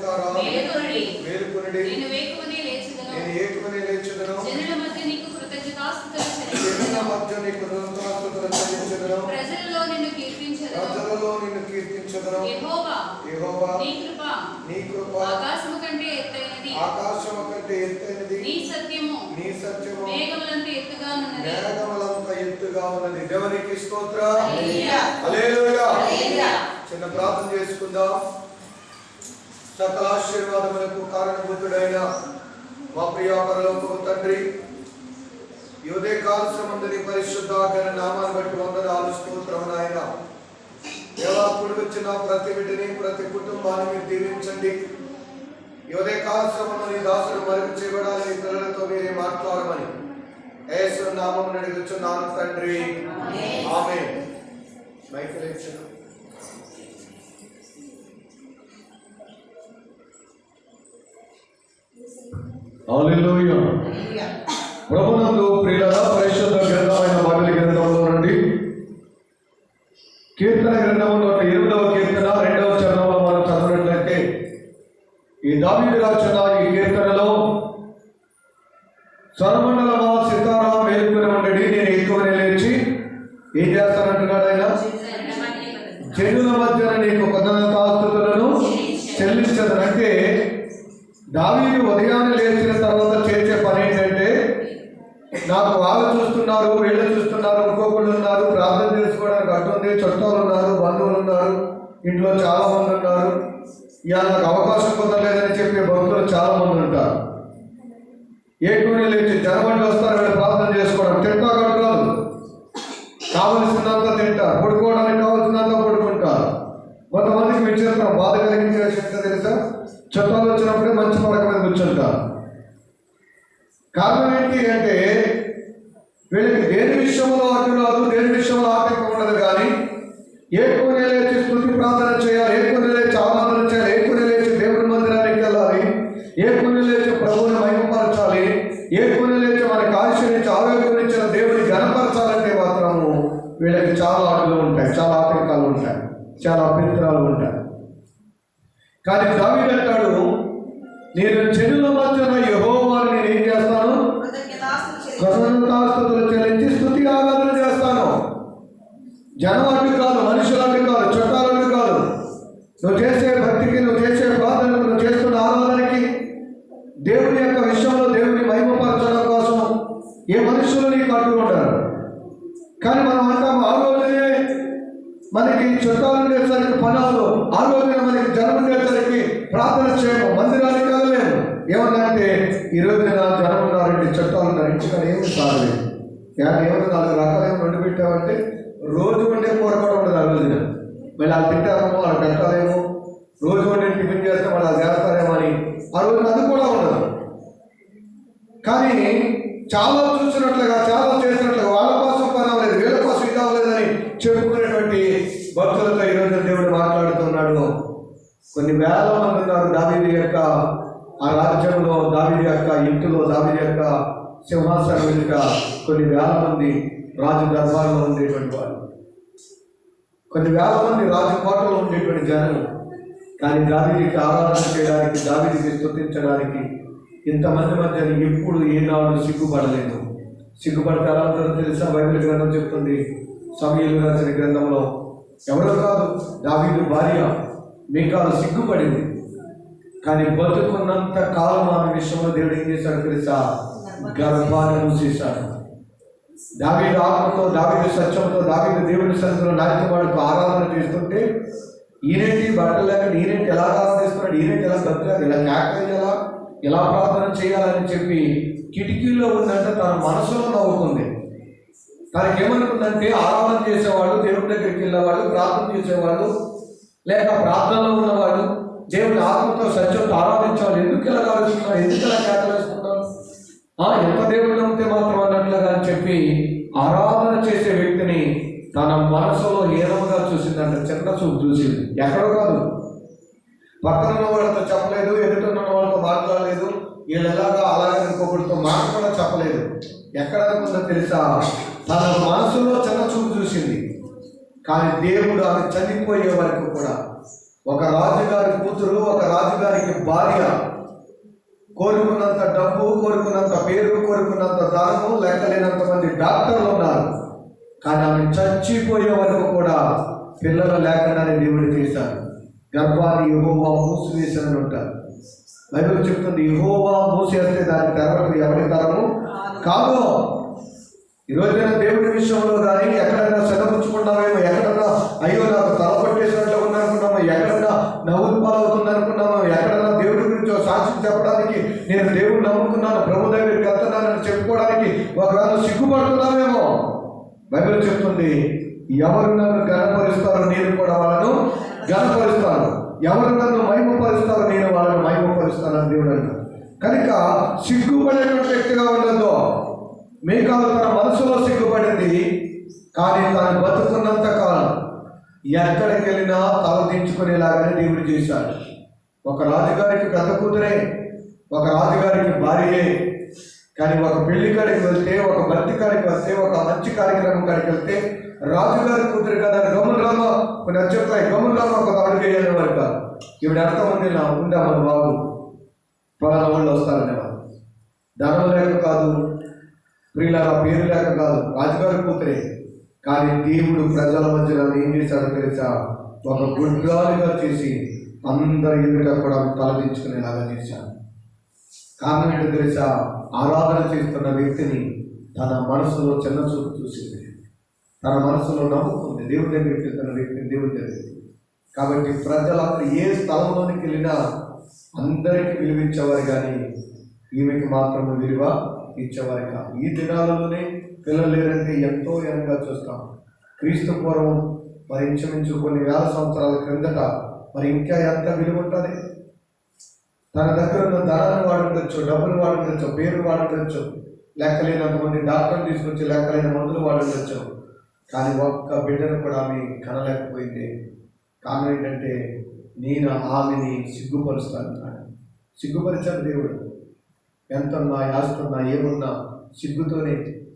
లేస్తారా? మేలుకొనుడి, నేను ఏకమనే లేచుదను. జనుల మధ్య నీకు కృతజ్ఞతాస్తుతులు చెల్లించెదను. ప్రజలలో నిన్ను కీర్తించెదను. యెహోవా నీ కృప ఆకాశము కంటే ఎత్తైనది. నీ సత్యము మేఘములంత ఎత్తుగా ఉన్నది. దేవునికి స్తోత్రం. హల్లెలూయా. చిన్న ప్రార్థన చేసుకుందాం. సకల ఆశీర్వాదములకు కారణభూతుడైన మా ప్రియ పరలోకపు తండ్రి, ఈ ఉదయకాల సమయంలో పరిశుద్ధ ఘన నామాన్ని బట్టి వందనాలు, స్తోత్రము నాయన. దేవా, కూడి వచ్చిన ప్రతి బిడ్డని, ప్రతి కుటుంబాన్ని మీరు దీవించండి. ఈ ఉదయకాల సమయంలో నీ దాసుడు మరుగు చేయబడాలని పిల్లలతో మీరే మాట్లాడమని యేసు నామమున అడుగుచున్నాను తండ్రి, ఆమేన్. మైక్రోలేషన్ హల్లెలూయా. ప్రభునందు ప్రియులారా, పరిశుద్ధ గ్రంథమైన బైబిల్ గ్రంథంలో నుండి కీర్తన గ్రంథంలో 8వ కీర్తన 2వ చరణంలో మనం చదివినట్లయితే, ఈ దావీదు రాసిన ఈ కీర్తనలో స్వరమండలమా సితారా మేలుకొని ఉండడి, నేను ఎక్కువనే లేచి ఏం చేస్తానంటున్నాడు ఆయన? జనుల మధ్యన నీకు కృతజ్ఞతాస్తుతులను చెల్లించదు. అంటే దావీదు ఉదయాన్నే లేచిన తర్వాత చేసే పని ఏంటంటే, నాకు వాళ్ళు చూస్తున్నారు, వీళ్ళు చూస్తున్నారు, ఇంకొకళ్ళు ఉన్నారు, ప్రార్థన చేసుకోవడానికి అట్టుంది, చుట్టాలు ఉన్నారు, బంధువులు ఉన్నారు, ఇంట్లో చాలా మంది ఉన్నారు, ఇవాళ నాకు అవకాశం కుదరలేదని చెప్పే భక్తులు చాలా మంది ఉంటారు. ఏకుని లేచి జనమంటే వస్తారు, వీళ్ళు ప్రార్థన చేసుకోవడం. తింటా కట్టుకోదు, కావలసినంత తింటారు, పడుకోవడానికి కావాల్సినంత పడుకుంటారు. కొంతమందికి విచిత్రం, బాధ కలిగించే విషయం తెలుసా? చుట్టాలు వచ్చినప్పుడే మంచి పడక మీద కూర్చుంటారు. కారణం ఏంటి అంటే, వీళ్ళకి దేని విషయంలో అడ్డు రాదు, దేని విషయంలో ఆటంకం ఉండదు. కానీ ఏకుని లేచి స్తుతి ప్రార్థన చేయాలి, ఏకుని లేచి ఆరాధన చేయాలి, ఏకుని లేచి దేవుడి మందిరానికి వెళ్ళాలి, ఏకుని లేచి ప్రభువుని మహిమపరచాలి, ఏకుని లేచి మనకి ఆశీర్వదించి ఆరోగ్యం ఇచ్చిన దేవుడిని ఘనపరచాలంటే మాత్రము వీళ్ళకి చాలా అడ్డులు ఉంటాయి, చాలా ఆటంకాలు ఉంటాయి, చాలా అభ్యంతరాలు ఉంటాయి. కానీ దావీదు అంటాడు, నేను జనుల మధ్యన యెహోవాని నేను ఏం చేస్తాను? కృతజ్ఞతాస్తుతులు చెల్లించి స్తుతి ఆరాధన చేస్తాను. జనం అడ్డు కాదు, మనుషులు అడ్డు కాదు, చుట్టాలు అడ్డు కాదు. నువ్వు చేసే భక్తికి, నువ్వు చేసే ప్రార్థనకు, నువ్వు చేస్తున్న ఆరాధనకి, దేవుని యొక్క విషయంలో దేవుని మహిమపరచడం కోసం ఏ మనుషులు నీకు అడ్డు ఉంటారు. కానీ మనం అంటాము, ఆ రోజునే మనకి చుట్టాలు ఉండేసరికి పనాలు, ఆ రోజున మనకి జనం ఉండేసరికి ప్రార్థన చేయము, మందిరానికి వెళ్ళలేము. ఏమన్నంటే, ఈ రోజున జనం ఉన్నారంటే, చుట్టాలు ఉన్నారు, ఇంటికాడ ఏమి కాలేదు. ఏమన్నా 4 రకాలు ఏమి వండి పెట్టామంటే, రోజు వండే కూర కూడా ఉండదు. ఆ రోజున మళ్ళీ వాళ్ళు తింటారేమో, వాళ్ళు పెట్టాలేమో, రోజు వండే టిఫిన్ చేస్తే వాళ్ళు అది చేస్తారేమో అని ఆ రోజున అది కూడా ఉండదు. కానీ చాలా చూసినట్లుగా, చాలా చేసినట్లుగా, వాళ్ళ కోసం పని అవ్వలేదు, వీళ్ళ కోసం ఇది అవ్వలేదని చెప్పుకునేటువంటి భక్తులతో ఈరోజు దేవుడు మాట్లాడుతున్నాడు. కొన్ని వేల మంది ఉన్నారు దావీదు యొక్క ఆ రాజ్యంలో, దావీదు యొక్క ఇంటిలో, దావీదు యొక్క సింహాసనం వెనుక కొన్ని వేల మంది రాజు దర్బార్లో ఉండేటువంటి వాళ్ళు, కొన్ని వేల మంది రాజు కోటలో ఉండేటువంటి జనం. కానీ దావీదుకి ఆరాధన చేయడానికి, దావీదుకి స్తుతించడానికి ఇంతమంది మధ్య ఎప్పుడు ఏనాడు సిగ్గుపడలేదు. సిగ్గుపడితే ఎలా ఉంటుందో తెలుసా? బైబిల్ గ్రంథం చెప్తుంది, సమూయేలు రాసిన గ్రంథంలో, ఎవరో కాదు, దావీదు భార్య మీకాలు సిగ్గుపడింది. కానీ బతుకున్నంత కాలం ఆమె విషయంలో దేవుడు ఏం చేశాడు తెలుసా? గర్భాన్ని మూసేశాడు. దావీదు ఆత్మతో, దావీదు సత్యంతో, దావీదు దేవుని సన్నిధిలో నాట్యమాడుతూ ఆరాధన చేస్తుంటే, ఈయనేంటి బట్టలు లేక, ఈయనేంటి ఎలా ఆరాధన చేస్తున్నాడు, ఈయనేంటి ఎలా బతకాలి, ఇలా కేకలేయాలా, ఎలా ప్రార్థన చేయాలని చెప్పి కిటికీలో ఉందంటే తన మనసులో నవ్వుతుంది. తనకి ఏమనుకుందంటే, ఆరాధన చేసేవాళ్ళు, దేవుడి దగ్గరికి వెళ్ళేవాళ్ళు, ప్రార్థన చేసేవాళ్ళు, లేక ప్రార్థనలో ఉన్నవాళ్ళు, దేవుని ఆత్మతో సత్యంతో ఆరాధించేవాళ్ళు ఎందుకు ఇలా ఆలోచిస్తున్నారు, ఎందుకు ఇలా కేకలేస్తున్నారు, ఎంత దేవుడు నమ్మితే మాత్రం అన్నట్లుగా అని చెప్పి ఆరాధన చేసే వ్యక్తిని తన మనసులో హీనంగా చూసిందంట. చిన్న చూపు చూసింది. ఎక్కడో కాదు, పక్కన ఉన్న వాళ్ళతో చెప్పలేదు, ఎదుటిన్న వాళ్ళతో మాట్లాడలేదు, వీళ్ళు ఎలాగా అలాగే ఇంకొకటితో మాట కూడా చెప్పలేదు. ఎక్కడ అనుకుందో తెలుసా? తన మనసులో చిన్న చూపు చూసింది. కానీ దేవుడు ఆమె చనిపోయే వరకు కూడా ఒక రాజుగారి కూతురు, ఒక రాజుగారికి భార్య కోరుకున్నంత డబ్బు, కోరుకున్నంత పేరు, కోరుకున్నంత ధనము, లెక్కలేనంత మంది డాక్టర్లు ఉన్నారు. కానీ ఆమె చచ్చిపోయే వరకు కూడా పిల్లలు లేకుండానే దేవుడు చేశారు. గర్భాన్ని యెహోవా మూసివేశారని ఉంటారు. బైబిల్ చెప్తుంది, యెహోవా మూసేస్తే దాని తెరవడం ఎవరి తరము కాదు. ఈరోజైనా దేవుడి విషయంలో కానీ ఎక్కడైనా సెలవుచ్చుకున్నామేమో, ఎక్కడైనా అయ్యో నాకు తల పట్టేసినట్లు ఉందనుకున్నామో, ఎక్కడైనా నవ్వులు పాలవుతుంది అనుకున్నామో, ఎక్కడైనా దేవుడి గురించి సాక్ష్యం చెప్పడానికి నేను దేవుడు నమ్ముకున్నాను, ప్రభు దగ్గరికి వెళ్తున్నానని చెప్పుకోవడానికి ఒకవేళ సిగ్గుపడుతున్నామేమో. బైబిల్ చెప్తుంది, ఎవరు నన్ను ఘనపరుస్తారో నేను కూడా వాళ్ళను ఘనపరుస్తాను, ఎవరు నన్ను మహిమపరుస్తారో నేను వాళ్ళను మహిమపరుస్తానని దేవుడు అన్నాడు. కనుక సిగ్గుపడేటువంటి వ్యక్తిగా ఉండదు. మీకాలు తన మనసులో సిగ్గుపడింది, కానీ తను బతుకున్నంత కాలం ఎక్కడికి వెళ్ళినా తల దించుకునేలాగానే దేవుడు చేశాడు. ఒక రాజుగారికి పెద్ద కూతురే, ఒక రాజుగారికి భార్యే. కానీ ఒక పెళ్లి కాడికి వెళ్తే, ఒక భర్తీ కాడికి వెళ్తే, ఒక మంచి కార్యక్రమం కాడికి వెళ్తే రాజుగారి కూతురు కదా గమ్మున రామ కొన్ని చెప్తాయి, గమ్మున రామ ఒక అడుగేయాలి వారు కాదు. ఇప్పుడు ఎంతమంది ఉందా మన బాబు పలానా వాళ్ళు వస్తారనేవారు. ధనం లేక కాదు, ప్రియులారా పేరు లేక కాదు, రాజుగారి కూతురే. కానీ దేవుడు ప్రజల మధ్యలో ఏం చేశాడో తెలుసా? ఒక గుడ్రాలుగా చేసి అందరి ఎదుట కూడా తలదించుకునేలాగా చేశాడు. కారణం ఏంటో తెలుసా? ఆరాధన చేస్తున్న వ్యక్తిని తన మనసులో చిన్న చూపు చూసింది, తన మనసులో నమ్ముకుంది. దేవుడి దగ్గరికి వెళ్తున్న వ్యక్తిని దేవుడి దగ్గరికి. కాబట్టి ప్రజలందరూ ఏ స్థలంలోనికి వెళ్ళినా అందరికీ విలువించేవారు, కానీ ఈమెకి మాత్రం విలువ ఇచ్చేవారు కాదు. ఈ దినాలలోనే పిల్లలు లేరంటే ఎంతో ఎంగా చూస్తాం. క్రీస్తు పూర్వం మరి ఇంచుమించు కొన్ని వేల సంవత్సరాల క్రిందట మరి ఇంకా ఎంత విలువ ఉంటుంది? తన దగ్గర ఉన్న ధనాన్ని వాడుండొచ్చు, డబ్బులు వాడుండొచ్చు, పేరు వాడుండొచ్చు, లెక్కలేనంత మంది డాక్టర్లు తీసుకొచ్చి లెక్కలేని మందులు వాడుండొచ్చు. కానీ ఒక్క బిడ్డను కూడా ఆమె కనలేకపోయింది. కారణం ఏంటంటే నేను ఆమెని సిగ్గుపరుస్తాను. సిగ్గుపరిచాడు దేవుడు. ఎంతున్నా, ఆస్తున్నా, ఏమున్నా సిగ్గుతోనే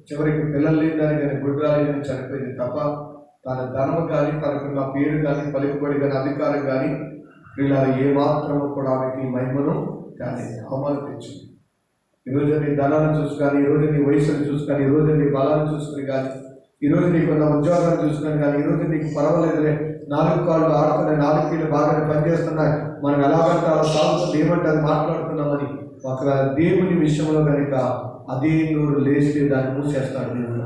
చివరికి పిల్లలు లేదని కానీ గుడ్రాలు కానీ చనిపోయింది తప్ప తన ధనము కానీ, తనకున్న పేరు కానీ, పలుకుబడి కానీ, అధికారం కానీ ఇలా ఏమాత్రము కూడా ఆమెకి మహిమను కానీ అవమానం తెచ్చింది. ఈరోజు నీ ధనాన్ని చూసుకొని, ఈరోజు నీ వయసును చూసుకొని, ఈరోజు నీ బలాన్ని చూసుకుని కానీ, ఈరోజు నీకున్న ఉద్యోగాన్ని చూసుకొని కానీ, ఈరోజు నీకు పర్వాలేదులే, 4 కాళ్ళు ఆడుతున్నాయి, 4 కీళ్ళు బాగానే పనిచేస్తున్నాయి, మనం ఎలాగంటే అలా సాగుతుంది, ఏమంటే అది మాట్లాడుతున్నామని ఒకవేళ దేవుని విషయంలో కనుక అదే నోరు లేస్తే దాన్ని మూసేస్తాడు. దేవుడు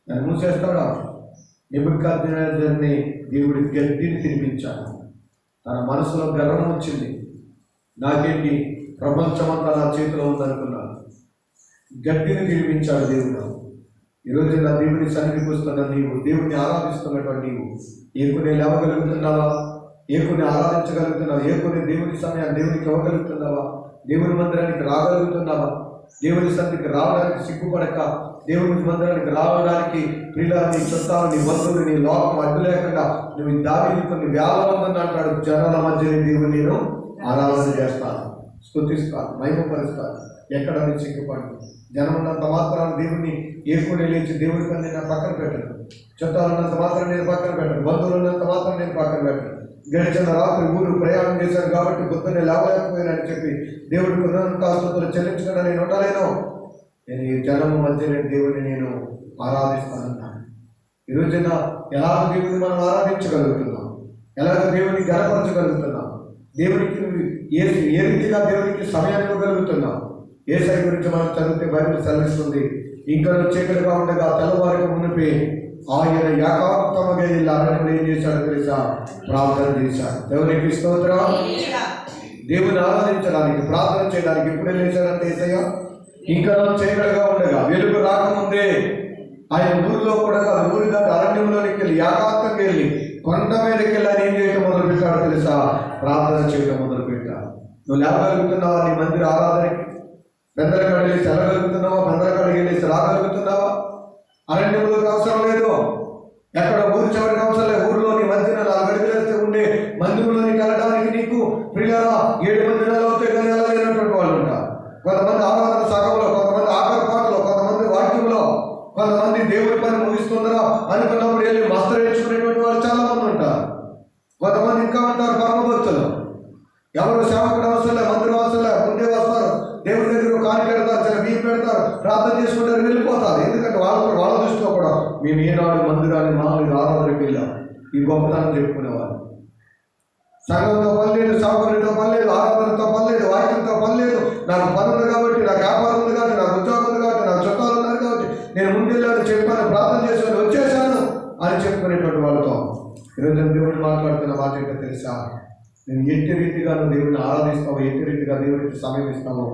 దాన్ని మూసేస్తాడా? నెబుకద్నెజరుని దేవుడి గడ్డిని తినిపించాడు. తన మనసులో గర్వం వచ్చింది. నాకేంటి ప్రపంచమంతా నా చేతిలో ఉందనుకున్నాడు. గడ్డిని తినిపించాడు దేవుడు. ఈరోజు నా దేవుని సన్నిధికి వస్తున్న నీవు, దేవుడిని ఆరాధిస్తున్నటువంటి నీవు ఏ కొన్ని లేవగలుగుతున్నావా? ఏ కొన్ని ఆరాధించగలుగుతున్నావా? ఏ కొన్ని దేవుని సమయాన్ని దేవునికి ఇవ్వగలుగుతున్నావా? దేవుని మందిరానికి రాగలుగుతున్నావా? దేవుని సన్నిధికి రావడానికి సిగ్గుపడక దేవుని మందిరానికి రావడానికి ప్రియులని, చుట్టాలు, నీ బంధువులు, నీ లోకం అడ్డు లేకుండా నువ్వు దానిని కొన్ని వేల మందిని అంటాడు. జనాల మధ్యనే దేవుని నేను ఆరాధన చేస్తాను, స్తుతిస్తాను, మహిమపరుస్తాను. ఎక్కడ నీ సిగ్గుపడు? జనం ఉన్నంత మాత్రాన దేవుడిని ఏర్కొని లేచి దేవుడి పని నేను పక్కన పెట్టను. చుట్టాలు ఉన్నంత మాత్రం నేను పక్కన పెట్టను. బంధువులు ఉన్నంత మాత్రం నేను పక్కన పెట్టను. గడిచిన రాత్రి ఊరు ప్రయాణం చేశాను కాబట్టి పొద్దున్నే లేవలేకపోయానని చెప్పి దేవుడికి కృతజ్ఞతాస్తుతులు చెల్లించకుండా నేను ఉండలేను. నేను ఈ జనము మధ్య దేవుడిని నేను ఆరాధిస్తానన్నాను. ఈరోజున ఎలాగ దేవుడిని మనం ఆరాధించగలుగుతున్నాం? ఎలాగ దేవుడిని గణపరచగలుగుతున్నాం? దేవునికి ఏ రీతిగా దేవునికి సమయాన్ని ఇవ్వగలుగుతున్నాం? యేసయ్య గురించి మనం చదివితే బైబిల్ సెలవిస్తుంది, ఇంకా చీకటిగా ఉండగా తెల్లవారికి మునిపి ఆయన ఏకాంతముగా ఈ అరణ్యంలో ఏం చేశాడు తెలుసా? ప్రార్థన చేశాడు. దేవునికి స్తోత్రం. దేవుని ఆరాధించడానికి, ప్రార్థన చేయడానికి ఎప్పుడే లేచాడంటే యేసయ్య ఇంకా చీకటిగా ఉండగా, వెలుగు రాకముందే ఆయన ఊరిలో కూడా కాదు, ఊరి దాటి అరణ్యంలోనికి వెళ్ళి ఏకాంతంగా వెళ్ళి కొండ మీదకి వెళ్ళి ఆయన ఏం చేయడం మొదలు పెట్టాడు తెలుసా? ప్రార్థన చేయడం మొదలు పెట్టాడు. నువ్వు లేవగలుగుతున్నావా? నీ మందిర ఆరాధనకి పెద్దల కాడికి వెళ్ళేసి వెళ్ళగలుగుతున్నావా? పెద్దల కాడికి వెళ్ళేసి రాగలుగుతున్నావా? అరణ్యంలోకి అవసరం లేదు, ఎక్కడ ఊరి చివరికి అవసరం లేదు. ఊరిలోని మధ్యన 4 అడుగులు ఉండే మందిరంలోనికి వెళ్ళడానికి నీకు ప్రియులారా 7 మందిరాలు అవుతాయి, కానీ వెళ్ళలేనటువంటి వాళ్ళు ఉంటారు. కొంతమంది ఆరాధన సగంలో, కొంతమంది ఆఖరి పాటలో, కొంతమంది వాక్యంలో, కొంతమంది దేవుడి పని ముగిస్తుందరా అనుకున్నప్పుడు వెళ్ళి మస్తరేర్చుకునేటువంటి వాళ్ళు చాలా మంది ఉంటారు. కొంతమంది ఇంకా ఉంటారు రాకుండా అవసరం లేదు, మందిరం అవసరం లేదు, ముందే వస్తారు, దేవుడి దగ్గర కాని పెడతారు, చిన్న బియ్యం పెడతారు, ప్రార్థన చేసుకుంటారు, వెళ్ళిపోతారు. ఎందుకంటే వాళ్ళ దృష్టిలో కూడా మేము ఏనాడు మందిరాన్ని మామూలుగా ఆరాధనకి వెళ్ళాం, ఈ గొప్పతనం చెప్పుకునేవారు. సంఘంతో పని లేదు, సాగుబడితో పని లేదు, ఆరాధనతో పని లేదు, వాక్యంతో పని లేదు. నాకు పని ఉంది కాబట్టి, నాకు వ్యాపారం ఉంది కాబట్టి, నాకు ఉద్యోగం ఉంది కాబట్టి, నాకు చుట్టాలు ఉన్నారు కాబట్టి నేను ముందెళ్ళాను, చెప్పాను, ప్రార్థన చేశాను, వచ్చేసాను అని చెప్పుకునేటువంటి వాళ్ళతో ఈరోజు దేవుడు మాట్లాడుతున్న మాట ఏంటో తెలుసా? నేను ఎట్టి రీతిగా నువ్వు దేవుడిని ఆరాధిస్తావో, ఎట్టి రీతిగా దేవుడికి సమయం ఇస్తావో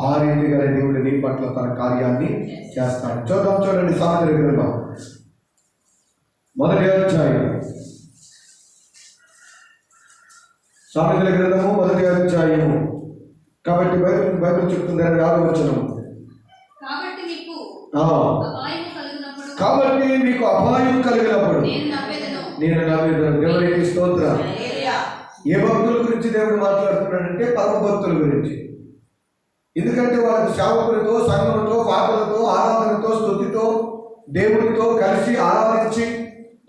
ఆ రీతిగా దేవుడు నీ పట్ల తన కార్యాన్ని చేస్తాడు. చూడండి సామెతల గ్రంథం 1వ అధ్యాయం. సామెతల గ్రంథము 1వ అధ్యాయము. కాబట్టి బైబిల్ చెప్తుంది 6వ వచనం. కాబట్టి మీకు అపాయం కలిగినప్పుడు నేను నవ్వేదను. దేవునికి స్తోత్రం. ఏ భక్తుల గురించి దేవుడు మాట్లాడుతున్నాడంటే పరమ భక్తుల గురించి. ఎందుకంటే వాళ్ళకి సేవకులతో, సంఘంతో, పాటలతో, ఆరాధనతో, స్తుతితో, దేవుడితో కలిసి ఆరాధించి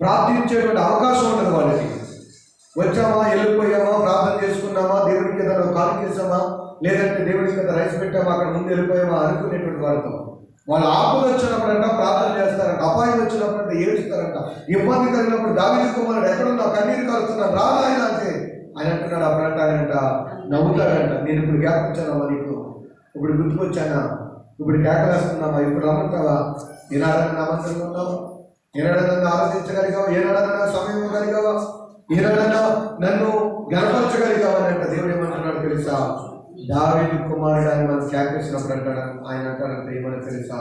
ప్రార్థించేటువంటి అవకాశం ఉండదు వాళ్ళకి. వచ్చామా, వెళ్ళిపోయామా, ప్రార్థన చేసుకున్నామా, దేవుడికి ఏదైనా కాల్ చేసామా, లేదంటే దేవుడికి ఏదైనా రైస్ పెట్టామా, అక్కడ ముందు వెళ్ళిపోయామా అనుకునేటువంటి వాళ్ళతో. వాళ్ళు ఆపద వచ్చినప్పుడంట ప్రార్థన చేస్తారంట, అపాయం వచ్చినప్పుడంటే ఏడుస్తారంట, ఇబ్బంది కలిగినప్పుడు దావీదు కుమారుడు ఎక్కడున్నా కన్నీరు కారుతున్నాడు, రాదా ఆయన అంటే ఆయన అంటున్నాడు. అప్పుడంట ఆయనంట నవ్వుతాడంట, నేను ఇప్పుడు జ్ఞాపించానమ్మా, నీకు ఇప్పుడు గుర్తుకొచ్చానా, ఇప్పుడు కేకలేస్తున్నామా, ఇప్పుడు రమ్మంటావా, ఏనాడన్నా నా మంత్రంగా ఉన్నావా, ఏనాడన్నా ఆలోచించగలిగావా, ఏనాడన్నా సమయం ఇవ్వగలిగావా, ఏనాడన్నా నన్ను గణపరచగలిగావా అని అంట. దేవుడు ఏమంటున్నాడు తెలుసా? దావీదు కుమారుడు ఆయన మనం కేకేసినప్పుడు అంటాడు, ఆయన అంటాడంటే ఏమని తెలుసా?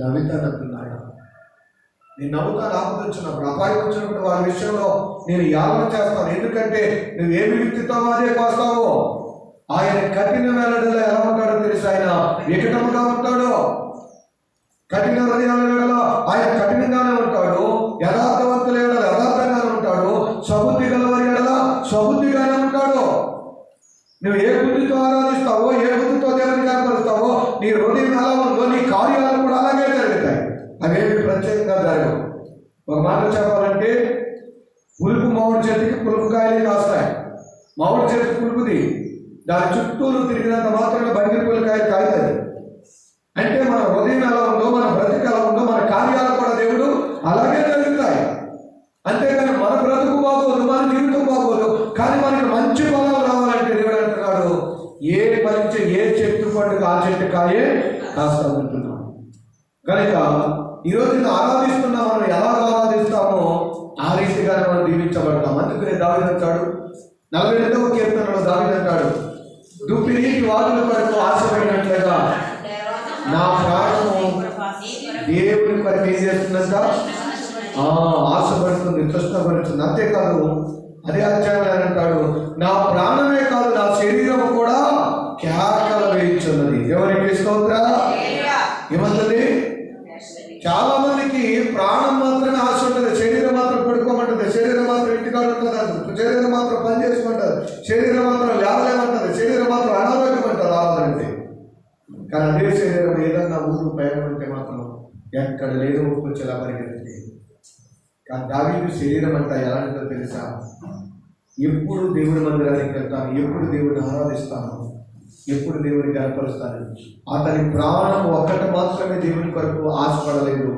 నవ్వుతానంటున్నాడు. నేను నవ్వుతాను ఆపద వచ్చినప్పుడు, అపాయం వచ్చినప్పుడు వాళ్ళ విషయంలో నేను యాలన చేస్తాను. ఎందుకంటే నువ్వేమి విత్తుతావో అదే కోస్తావో. ఆయన కఠిన వేళలో ఎలా ఉంటాడో తెలుసు? ఆయన వికటముగా ఉంటాడు. కఠిన హృదయాలలో ఆయన కఠినంగానే ఉంటాడు. యథార్థవంతుల ఎడల యథార్థంగానే ఉంటాడు. సబుద్ధి గలవారి ఎడల సబుద్ధిగానే ఉంటాడు. నువ్వు ఏ బుద్ధితో ఆరాధిస్తావో, ఏ బుద్ధితో దేవుని కనపరుస్తావో, నీ హృదయం ఎలా ఉందో నీ కార్యాలు కూడా అలాగే జరుగుతాయి. అవేమి ప్రత్యేకంగా జరగవు. ఒక మాట చెప్పాలంటే పులుపు మామిడి చెట్టుకి పులుపు కాయలు కాస్తాయి. మామిడి చెట్టు పులుపుది, దాని చుట్టూరు తిరిగినంత మాత్రమే బంగిరి పుల్లకాయ కాయతుంది. అంటే మన హృదయం ఎలా ఉందో, మన బ్రతుకు ఎలా ఉందో, మన కార్యాలు కూడా దేవుడు అలాగే జరుగుతాయి. అంతేగాని మన బ్రతుకు బాగోదు, మన జీవితం బాగోదు, కానీ మనకి మంచి ఫలాలు రావాలంటే దేవుడు అంటున్నాడు, ఏ మంచి ఏ చెట్టు పండుగ ఆ చెట్టు కాయే కాస్త ఉంటున్నాం. కనుక ఈరోజు ఆరాధిస్తున్నా, మనం ఎలా ఆరాధిస్తామో ఆ రీతిగానే మనం దీవించబడతాం. అందుకనే దావీదు అంటాడు, 42వ కీర్తనలో దావీదు అంటాడు, దుప్పినీటి వాదుల కొరకు ఆశపడినట్లుగా నా ప్రాణము దేవుని కొరకు ఏం చేస్తుందంట? ఆశపడుతుంది, తృష్ణపడుతుంది. అంతేకాదు అదే అధ్యాయం అంటాడు, నా ప్రాణమే కాదు నా శరీరము కూడా కేకలు వేయించున్నది. ఎవరికి స్తోత్రం. ఏమంటుంది? చాలా మందికి ప్రాణం మాత్రమే ఆశ ఉంటుంది, శరీరం మాత్రం పడుకోమంటుంది, శరీరం మాత్రం ఇంటికాడ ఉంటుంది, శరీరం మాత్రం పని చేసుకుంటారు, శరీరం మాత్రం లేవలేమంటుంది, శరీరం మాత్రం అనారోగ్యం అంటారు రావాలంటే. కానీ అదే శరీరం ఏదన్నా ఊరు ప్రయాణం అంటే మాత్రం ఎక్కడ లేదో వచ్చేలా పరిగెత్తుంది. కానీ దావీదు శరీరం అంతా ఎలాంటిదో తెలుసా? ఎప్పుడు దేవుడి మందిరానికి వెళ్తాను, ఎప్పుడు దేవుడిని ఆరాధిస్తాను, ఎప్పుడు దేవుడిని కనపరుస్తాను. అతని ప్రాణం ఒక్కటి మాత్రమే దేవుని కొరకు ఆశపడలేదు,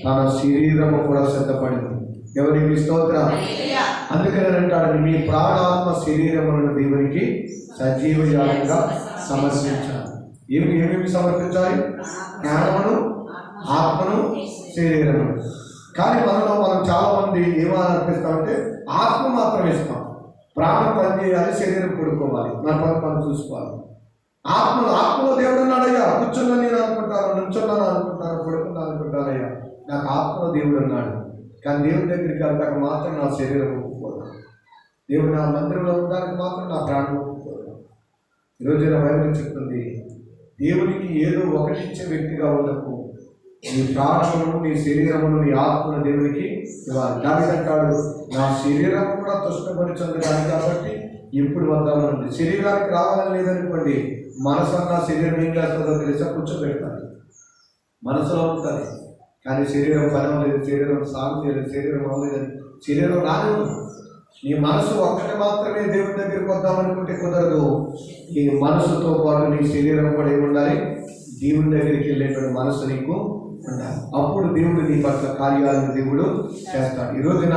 తన శరీరము కూడా సిద్ధపడింది. ఎవరికి స్తోత్రం. అందుకని అంటాడు, మీ ప్రాణాత్మ శరీరములను దేవునికి సజీవ యాగంగా సమర్పించాలి. ఏమేమి సమర్పించాలి? జ్ఞానమును, ఆత్మను, శరీరము. కానీ మనం చాలా మంది ఏమని అర్పిస్తామంటే ఆత్మ మాత్రం ఇస్తాం. ప్రాణం పనిచేయాలి, శరీరం పడుకోవాలి, మన పని మనం చూసుకోవాలి. ఆత్మలో దేవుడు ఉన్నాడయ్యా, కూర్చున్నా నేను అనుకుంటాను, నుంచున్నాను అనుకుంటాను, పడుకున్నాను అనుకుంటానయ్యా, నాకు ఆత్మలో దేవుడు ఉన్నాడు. కానీ దేవుడి దగ్గరికి వెళ్తాక మాత్రం నా శరీరం ఒప్పుకోదు, దేవుడు నా మందిరంలో ఉండడానికి మాత్రం నా ప్రాణం ఒప్పుకోదు. ఈరోజు నా బైబిల్ చెప్తుంది, దేవునికి ఏదో ఒకటి ఇచ్చే వ్యక్తిగా ఉండకు. నీ ప్రాణమును, నీ శరీరమును, నీ ఆత్మను దేవునికి ఇవ్వాలి. దానికి అంటాడు, నా శరీరం కూడా తుష్టపరిచింది కానీ కాబట్టి ఎప్పుడు వద్దామనుంది. శరీరానికి రావాలని లేదనుకోండి, మనసు అన్న శరీరం ఏం చేస్తుందో తెలిసా? కూర్చోబెడతాను, మనసులో ఉంటుంది. కానీ శరీరం ఫలం లేదు, శరీరం సాగు చేయలేదు, శరీరం అవ్వలేదని శరీరం రానివ్వదు. నీ మనసు ఒక్కటి మాత్రమే దేవుని దగ్గరికి వద్దామనుకుంటే కుదరదు. నీ మనసుతో పాటు నీ శరీరం కూడా ఏముండాలి? దేవుని దగ్గరికి వెళ్ళేటువంటి మనసు నీకు ఉండాలి. అప్పుడు దేవుడు నీ పట్ల కార్యాలను దేవుడు చేస్తాడు. ఈ రోజున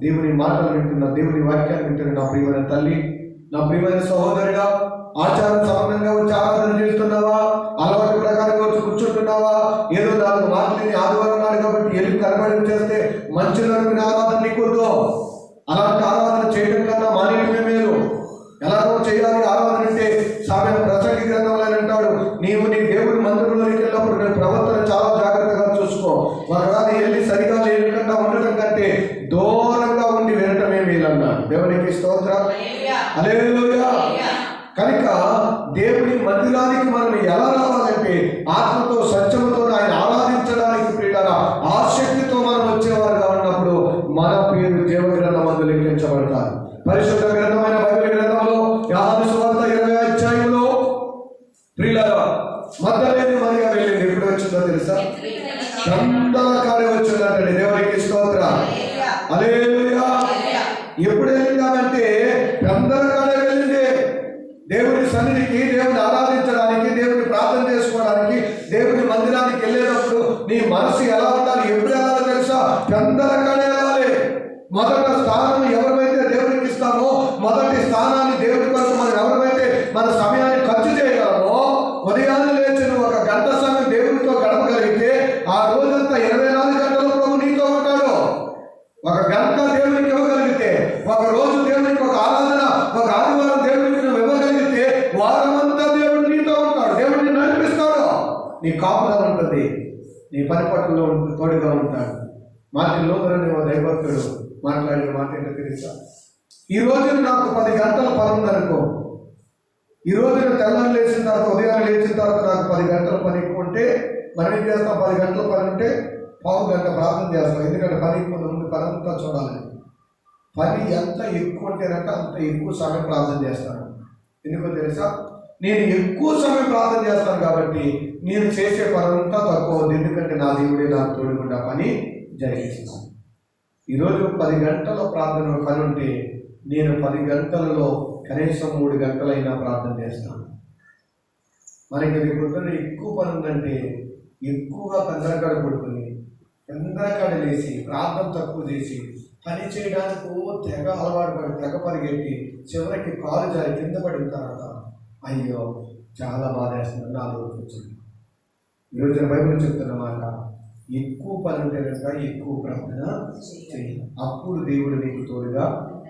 దేవుని మాటలు వింటున్న, దేవుని వాక్యాలు వింటున్న నా ప్రియమైన తల్లి, నా ప్రియమైన సహోదరుడా, ఆచారం సంబంధంగా వచ్చి ఆరాధన చేస్తున్నావా? అలవాటు ప్రకారంగా వచ్చి కూర్చుంటున్నావా? ఏదో 4 మాటలు ఆదివారం నాడు కాబట్టి ఎలుగు కనబడి చేస్తే మంచి ఆరాధన నీకొద్దు. అలాంటి ఆరాధన చేయడం కన్నా మానేయడమే మేలు. ఎలాగో చేయాలి ఆరాధన అంటే సామెత ప్రసంగి గ్రంథంలో అంటాడు, నీవు నీ దేవుడి మందిరంలోకి వెళ్ళినప్పుడు నీ ప్రవర్తన చాలా జాగ్రత్తగా చూసుకో. ఒకవేళ వెళ్ళి సరిగా లేకుండా ఉండటం కంటే దూరంగా ఉండి వినటమే మేలన్నాడు. దేవునికి స్తోత్రం, హల్లెలూయా. కనుక దేవుని మందిరానికి మనం ఎలా రావాలంటే ఆత్మతో సత్యముతో ఆయన ఆరాధించడానికి ప్రియులారా ఆసక్తితో మనం వచ్చేవారుగా ఉన్నప్పుడు మన పేరు జీవ గ్రంథమందు లెక్కించబడతారు. పరిశుద్ధ గ్రంథమైన బైబిల్ గ్రంథంలో యోహాను సువార్త 20వ అధ్యాయంలో ప్రియులారా మగ్దలేని మరియ వెళ్ళింది. ఎప్పుడు వచ్చిందో తెలుసా? గంటల కాడే వచ్చిందంటే. దేవునికి స్తోత్రం, హల్లెలూయా. ఎప్పుడు వెళ్ళిందామంటే గంటల కాడే వెళ్ళింది. దేవుని సన్నిధికి, దేవుని ఆరాధించడానికి, దేవుని ప్రార్థన చేసుకోవడానికి, దేవుని మందిరానికి వెళ్ళేటప్పుడు నీ మనసు ఎలా ఉండాలి? ఎప్పుడు వెళ్ళాలో తెలుసా? గంటల కాడే వెళ్ళాలి. మొదట స్థానం ఎవరైతే దేవునికి ఇస్తామో, మొదటి స్థానాన్ని దేవుని కోసం మనం ఎవరైతే మన సమయాన్ని ఖర్చు చేయగలమో, ఉదయాన్నే లేచి నువ్వు 1 గంట సమయం దేవునితో గడపగలిగితే ఆ రోజంతా 24 గంటల ప్రభు నీతో ఉంటాడు. 1 గంట దేవునికి ఇవ్వగలిగితే, 1 రోజు దేవునికి ఒక ఆరాధన, 1 ఆదివారం దేవునికి నువ్వు ఇవ్వగలిగితే వారమంతా దేవుడు నీతో ఉంటాడు. దేవుడిని నడిపిస్తాడు. నీ కాపుదల ఉంటుంది, నీ పని పట్టులో తోడుగా ఉంటాడు. మార్టిన్ లూథర్ అనే దైవభక్తుడు మాట్లాడిన మాట ఏంటో తెలుసా? ఈ రోజు నాకు 10 గంటల పని ఉందనుకో, ఈ రోజు తెల్లారి లేచిన తర్వాత, ఉదయాన్నే లేచిన తర్వాత నాకు 10 గంటల పని ఎక్కువ ఉంటే మనం ఏం చేస్తాం? 10 గంటల పని ఉంటే 1/2 గంట ప్రార్థన చేస్తాం. ఎందుకంటే పని ముందు పని అంతా చూడాలి. పని ఎంత ఎక్కువ ఉంటేనంటే అంత ఎక్కువ సమయం ప్రార్థన చేస్తాను. ఎందుకో తెలుసా? నేను ఎక్కువ సమయం ప్రార్థన చేస్తాను కాబట్టి నేను చేసే పని అంతా తక్కువ ఉంది. ఎందుకంటే నా దేవుడే నాకు తోడుగుండా పని జరిగిస్తున్నాను. ఈరోజు 10 గంటల ప్రార్థన పని ఉంటే నేను 10 గంటలలో కనీసం 3 గంటలైనా ప్రార్థన చేస్తాను. మనకి పొద్దున్న ఎక్కువ పని ఉందంటే ఎక్కువగా పెందరకాడ పడుకుని, పెందరకాడ లేచి ప్రార్థన తక్కువ చేసి పని చేయడానికి తెగ అలవాటు పడి తెగ పరిగెట్టి చివరికి కాలు జారి కింద పడిన తర్వాత అయ్యో చాలా బాధేస్తుంది నాలో కూర్చొని. ఈరోజు బైబిల్ చెప్తున్నమాట, ఎక్కువ పని ఉంటే కనుక ఎక్కువ ప్రార్థన చేయాలి. అప్పుడు దేవుడు నీకు తోడుగా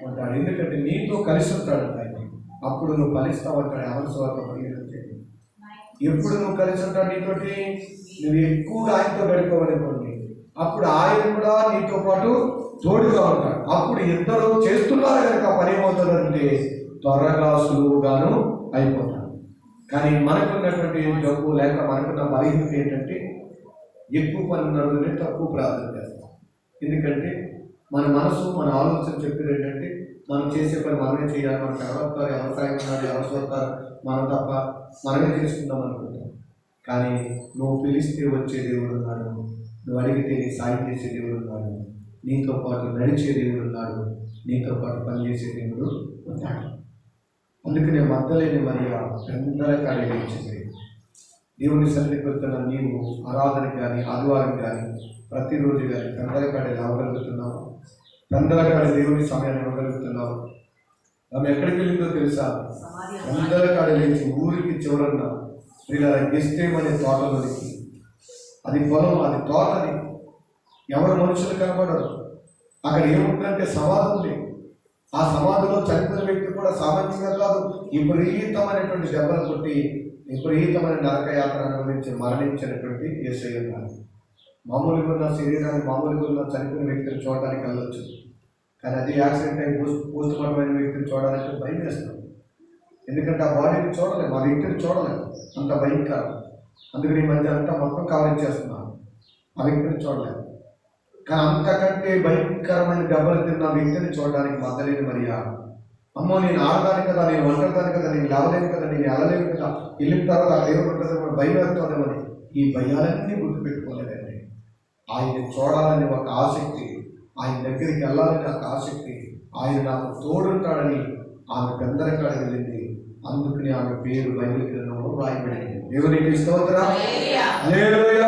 ఉంటాడు. ఎందుకంటే నీతో కలిసి ఉంటాడంట ఆయన. అప్పుడు నువ్వు ఫలిస్తావు అంటాడు. ఎవరి స్వార్థ పరిగెత్తే ఎప్పుడు నువ్వు కలిసి ఉంటాడు నీతోటి? నువ్వు ఎక్కువగా ఆయనతో గడిపోవాలనుకోండి, అప్పుడు ఆయన కూడా నీతో పాటు తోడుగా ఉంటాడు. అప్పుడు ఇద్దరు చేస్తున్నారు కనుక పని ఏమవుతుందంటే త్వరగా సులువుగాను అయిపోతాడు. కానీ మనకున్నటువంటి జబ్బు లేక మనకున్న బలహీనత ఏంటంటే ఎక్కువ పని ఉన్నది తక్కువ ప్రార్థన చేస్తాం. ఎందుకంటే మన మనసు, మన ఆలోచన చెప్పేది ఏంటంటే మనం చేసే పని మనమే చేయాలి, మనకు ఎవరు వ్యవసాయం ఉన్నాడు, ఎవరు చూస్తారు, మనం తప్ప మనమే చేసుకుందాం అనుకుంటాం. కానీ నువ్వు పిలిస్తే వచ్చే దేవుడు ఉన్నాడు, నువ్వు అడిగితే నీ సాయం చేసే దేవుడు ఉన్నాడు, నీతో పాటు నడిచే దేవుడు ఉన్నాడు, నీతో పాటు పనిచేసే దేవుడు ఉన్నాడు. అందుకనే మగ్దలేని మరియ పెందరకాడ లేచింది. దేవుని సన్నిధికి వెళ్తున్న నీవు ఆరాధనకి కానీ ఆదివారం కానీ ప్రతిరోజు కానీ పెందరకాడ రావగలుగుతున్నావు? పెందరకాడ దేవుని సమయాన్ని ఇవ్వగలుగుతున్నావు? ఆమె ఎక్కడికి వెళ్ళిందో తెలుసా? పెందరకాడ లేచి ఊరికి చివరన్న ఇలా గెస్టేమనే తోటలోనికి, అది పొలం, అది తోటని ఎవరు మనుషులు కనబడరు. అక్కడ ఏముంటుందంటే సమాధి ఉంది. ఆ సమాధిలో చనిపోయిన వ్యక్తి కూడా సామాన్యంగా కాదు, విపరీతమైనటువంటి దెబ్బలు కొట్టి విపరీతమైన నరకయాత్ర అనుభవించి మరణించినటువంటి యేసయ్య గారు. మామూలుగా ఉన్న శరీరాన్ని, మామూలుగా ఉన్న చనిపోయిన వ్యక్తిని చూడడానికి వెళ్ళొచ్చు, కానీ అది యాక్సిడెంట్ అయి పోస్ట్ మార్టం అయిన వ్యక్తిని చూడాలంటే భయం వేస్తాం. ఎందుకంటే ఆ బాడీని చూడలేము, ఆ వ్యక్తిని చూడలేము, అంత భయంకరం. అందుకని ఈ మధ్య అంతా మొత్తం కవరేజ్ చేస్తున్నాను, ఆ వ్యక్తిని చూడలేము. కానీ అంతకంటే భయంకరమైన దెబ్బలు తిన్న వ్యక్తిని చూడడానికి మగ్దలేని మరియ, అమ్మో నేను ఆడదాను కదా, నేను వంటదాను కదా, నేను లేవలేను కదా, నేను వెళ్ళలేను కదా, వెళ్ళిన తర్వాత ఆ దేవుడు ఉంటుంది భయం వేస్తుందేమని ఈ భయాలన్నీ గుర్తుపెట్టుకోలేదండి. ఆయన చూడాలని ఒక ఆసక్తి, ఆయన దగ్గరికి వెళ్ళాలని ఒక ఆసక్తి, ఆయన నాకు తోడుంటాడని ఆమె పెద్దరకాడ వెళ్ళింది. అందుకని ఆమె పేరు బైబిల్ గ్రంథంలో రాయబడింది. దేవునికి స్తోత్రం. హల్లెలూయా.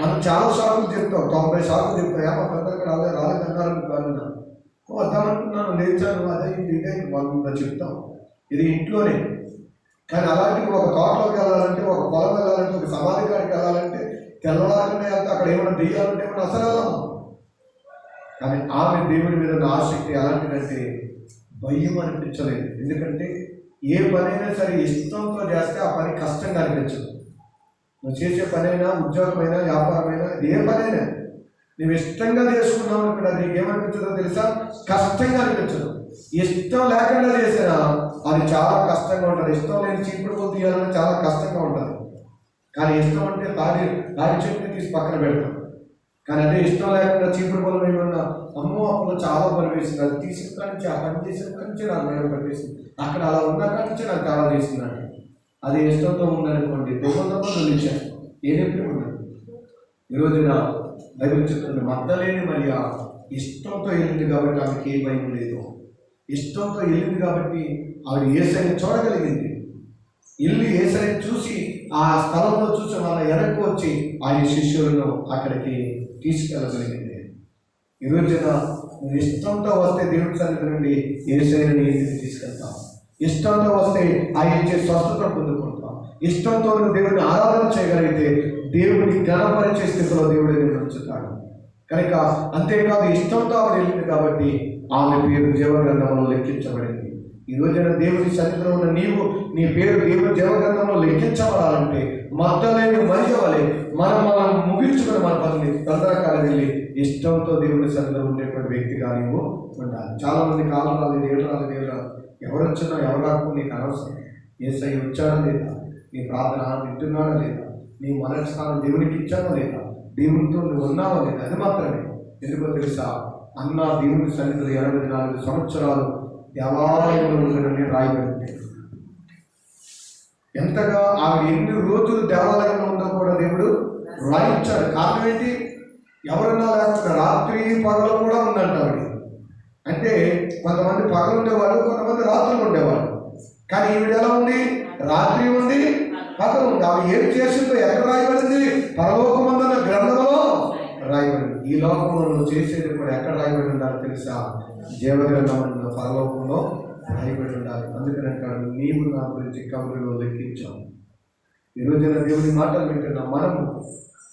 మనం చాలా సార్లు చెప్తాం, 90 సార్లు చెప్తాం, ఏమో పెద్దరకాడ రాలేదన్నారు కాదు, వద్దామనుకున్నాను, లేచాను, అదే ఇదే 100 చెప్తాం. ఇది ఇంట్లోనే. కానీ అలాంటి ఒక తోటలోకి వెళ్ళాలంటే, ఒక పొలం వెళ్ళాలంటే, ఒక సమాధి కాడికి వెళ్ళాలంటే తెల్లవారునే వెళ్తే అక్కడ ఏమైనా దెయ్యాలంటే ఏమైనా అసలు వెళ్ళాము. కానీ ఆమె దేవుని మీద ఉన్న ఆసక్తి ఎలాంటిదంటే భయం అనిపించలేదు. ఎందుకంటే ఏ పనైనా సరే ఇష్టంతో చేస్తే ఆ పని కష్టంగా అనిపించదు. నువ్వు చేసే పనైనా, ఉద్యోగమైనా, వ్యాపారమైనా, ఏ పనైనా నువ్వు ఇష్టంగా చేసుకున్నావు అనుకుంటే అది నీకేమనిపించదో తెలుసా? కష్టంగా అనిపించదు. ఇష్టం లేకుండా చేసినా అది చాలా కష్టంగా ఉంటుంది. ఇష్టం లేని చీపుడు పువ్వు తీయాలంటే చాలా కష్టంగా ఉంటుంది. కానీ ఇష్టం అంటే తాడి చెట్టుని తీసి పక్కన పెడతాం. కానీ అదే ఇష్టం లేకుండా చీపుడు పొలం ఏమన్నా, అమ్మో అప్పుడు చాలా పని వేసింది, అది తీసిన కానించి ఆ పని చేసిన కానించి నాకు మేడం పనిచేసింది, అక్కడ అలా ఉన్న కానించి నాకు చాలా చేసిందంట. అది ఇష్టంతో ఉందనుకోండి, దొంగ నిలిచాను ఏదైతే ఉన్నది. ఈరోజున బైబిల్ చెప్తుంది, మగ్దలేని మరియ ఇష్టంతో వెళ్ళింది కాబట్టి ఆమెకి ఏ భయం లేదు. ఇష్టంతో వెళ్ళింది కాబట్టి ఆవిడ యేసయ్యని చూడగలిగింది. ఇల్లు యేసయ్యని చూసి ఆ స్థలంలో చూసి వాళ్ళ వెనక్కి వచ్చి ఆయన శిష్యులను అక్కడికి తీసుకెళ్ళగలిగింది. ఈరోజున నువ్వు ఇష్టంతో వస్తే దేవుడి సన్నిధి నుండి యేసయ్యని ఇంటికి తీసుకెళ్తావు. ఇష్టంతో వస్తే ఆయన ఇచ్చే స్వస్థత పొందుకుంటాం. ఇష్టంతో నువ్వు దేవుడిని ఆరాధన చేయగలిగితే దేవుడిని ఘనపరిచే స్థితిలో దేవుడు నిన్ను ఉంచుతాడు. కనుక అంతేకాదు, ఇష్టంతో ఆవిడ వెళ్ళింది కాబట్టి ఆమె పేరు జీవగ్రంథంలో లెక్కించబడింది. ఈ రోజున దేవుని సన్నిధిలో ఉన్న నీవు, నీ పేరు దేవుని జీవగ్రంథంలో లెక్కించబడాలంటే మగ్దలేని మరియ వలె మనం ముగించుకుని మన పనిని తొందరకాల వెళ్ళి ఇష్టంతో దేవుని సన్నిధిలో ఉండేటువంటి వ్యక్తిగా నీవు ఉండాలి. చాలా మంది కాలం రాలేదు, ఏడు రాలేదు, ఎవరు వచ్చినా ఎవరు రాకుండా నీకు అనవసరం. యేసయ్య వచ్చాడా లేదా, నీ ప్రార్థన వింటున్నాడా లేదా, నీ మొదటి స్థానం దేవునికి ఇచ్చావా లేదా, దేవునితో నువ్వు ఉన్నావా లేదా, అది మాత్రమే. ఎందుకో తెలుసా, అన్న దేవుని సన్నిధిలో 84 సంవత్సరాలు దేవాలయంలో ఉండడని రాయబడింది. ఎంతగా ఆవిడ ఎన్ని రోజులు దేవాలయంలో ఉందో కూడా దేవుడు రాయించాడు. కారణం ఏంటి? ఎవరన్నా లేకుండా రాత్రి పగలు కూడా ఉందంట ఆవిడ. అంటే కొంతమంది పగలు ఉండేవాళ్ళు, కొంతమంది రాత్రులు ఉండేవాళ్ళు. కానీ ఈవిడ ఎలా ఉంది? రాత్రి ఉంది, పగలు ఉంది. ఆవిడ ఏం చేసిందో ఎక్కడ రాయబడింది? పరలోకమందున్న గ్రంథంలో రాయబడింది. ఈ లోకంలో నువ్వు చేసేది కూడా ఎక్కడ రాయబడి ఉండాలి తెలుసా? జీవగ్రంథంలో పరలోకంలో రాయబడి ఉండాలి. అందుకని అంటాడు, నీవు నా గురించి కబురులో లెక్కించావు. ఈరోజు దేవుని మాటలు వింటున్నాం. మనము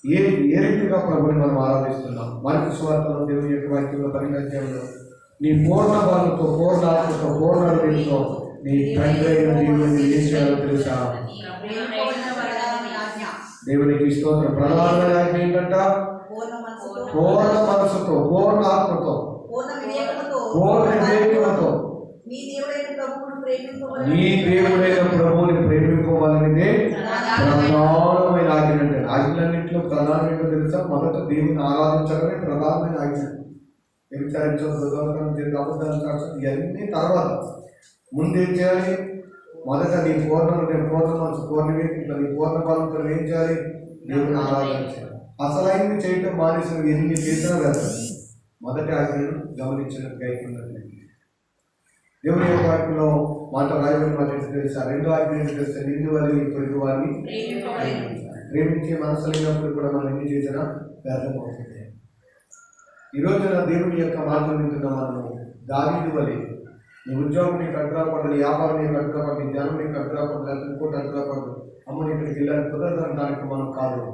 ఏ రీతిగా ప్రభుని మనం ఆరాధిస్తున్నాం. మార్కు సువార్తలో దేవుని యొక్క వాక్యంలో 12వ అధ్యాయంలో నీ పూర్ణ బలంతో, పూర్ణ ఆత్మతో, పూర్ణ హృదయంతో నీ తండ్రి అయిన దేవుని ఏం చేయాలో తెలుసా? దేవునికి స్తోత్రం. ప్రధానమైన ఆజ్ఞ ఏంటంట? పూర్ణ మనసుతో, పూర్ణ ఆత్మతో, పూర్ణ వివేకముతో నీ దేవుడైన ప్రభువుని ప్రేమించుకోవాలనేదే ప్రధానమైన ఆజ్ఞ. అంటే ఆజ్ఞలన్నింటిలో ప్రధానమైన తెలుసా? మొదట దేవుని ఆరాధించడమే ప్రధానమైన ఆజ్ఞ. వ్యభిచారించడం, అబద్ధాలు చాటడం, ఇవన్నీ తర్వాత. ముందేం చేయాలి? మొదట నీ పూర్ణ మనసు, పూర్ణ వివేకంతో, నీ పూర్ణ బలంతో ఏం చేయాలి? దేవుని ఆరాధించాలి. అసలైంది చేయటం మానేసిన ఎన్ని చేసినా వెళ్తారు. మొదటి ఆజ్ఞను గమనించినట్టుగా అయిపోయిందండి. దేవుని యొక్క వాక్యంలో మాట రాయబడిన మాట ఏంటి తెలుసా? రెండో ఆజ్ఞ ఏంటి తెలుసా? నిన్ను వల్ల నీ పొరుగు వారిని ప్రేమించే మనసు లేనప్పుడు కూడా మనం ఎన్ని చేసినా వ్యర్థమవుతుంది. ఈరోజు నా దేవుని యొక్క మాటలు వింటున్న మనము దావీదు వలె నీ ఉద్యోగం నీకు అడ్డురాకూడదు, నీ వ్యాపారం నీకు అడ్డురాకూడదు, నీ జ్ఞానం నీకు అడ్డురాకూడదు, లేకపోతే ఇంకోటి అడ్డురాకూడదు, అమ్మని ఇక్కడికి వెళ్ళాలి కుదరదనడానికి మనం కాదు.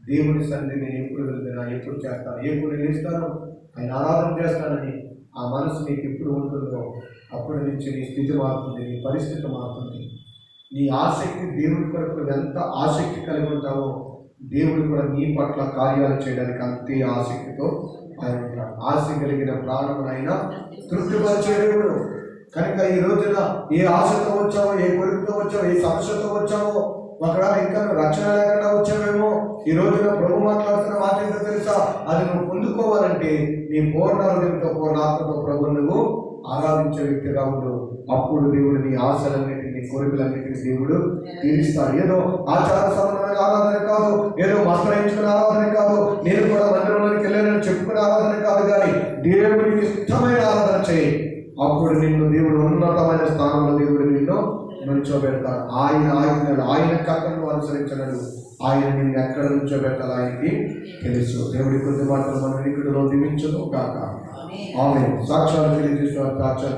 దేవుని సన్నిధి నేను ఎప్పుడు వెళ్తున్నా, ఎప్పుడు చేస్తాను, ఎప్పుడు లేస్తాను, ఆయన ఆరాధన చేస్తానని ఆ మనసు నీకు ఎప్పుడు ఉంటుందో అప్పటి నుంచి నీ స్థితి మారుతుంది, నీ పరిస్థితి మారుతుంది. నీ ఆసక్తి దేవుడి కొరకు ఎంత ఆసక్తి కలిగి ఉంటావో దేవుడు కూడా నీ పట్ల కార్యాలు చేయడానికి అంతే ఆసక్తితో ఆయన ఉంటాడు. ఆశ కలిగిన ప్రాణమునైనా తృప్తిపరిచే దేవుడు. కనుక ఈ రోజున ఏ ఆశతో వచ్చావో, ఏ కోరికతో వచ్చావో, ఏ సమస్యతో వచ్చావో, ఒకవేళ ఇంకా రక్షణ లేకుండా వచ్చావేమో, ఈ రోజున ప్రభు మాట్లాడుతున్న మాట ఏంటో తెలుసా? అది నువ్వు పొందుకోవాలంటే నీ పూర్ణ హృదయంతో, పూర్ణ ఆత్మతో ప్రభువు నువ్వు ఆరాధించే వ్యక్తిగా ఉండు. అప్పుడు దేవుడు నీ ఆశలన్నిటిని, కోరికలన్నిటిని దేవుడు తీరుస్తాడు. ఏదో ఆచార సంబంధమైన ఆరాధన కాదు, ఏదో వస్త్రహించుకునే ఆరాధన కాదు, నేను కూడా మందిరంలోకి వెళ్ళానని చెప్పుకునే ఆరాధన కాదు, కానీ దేవుడికి ఇష్టమైన ఆరాధన చేయి. అప్పుడు నిన్ను దేవుడు ఉన్నతమైన స్థానంలో దేవుడు నిన్ను నుంచోబెడతాడు. ఆయన ఆజ్ఞలు, ఆయన కథను అనుసరించగలడు. ఆయన నిన్ను ఎక్కడ నుంచోబెట్టాలి ఆయనకి తెలుసు. దేవుడి కొద్ది మాటలు మన వినికిడిలో దీవించును కాక. ఆమేన్. సాక్ష్యాలు తెలియజేసిన సాక్ష్యాలు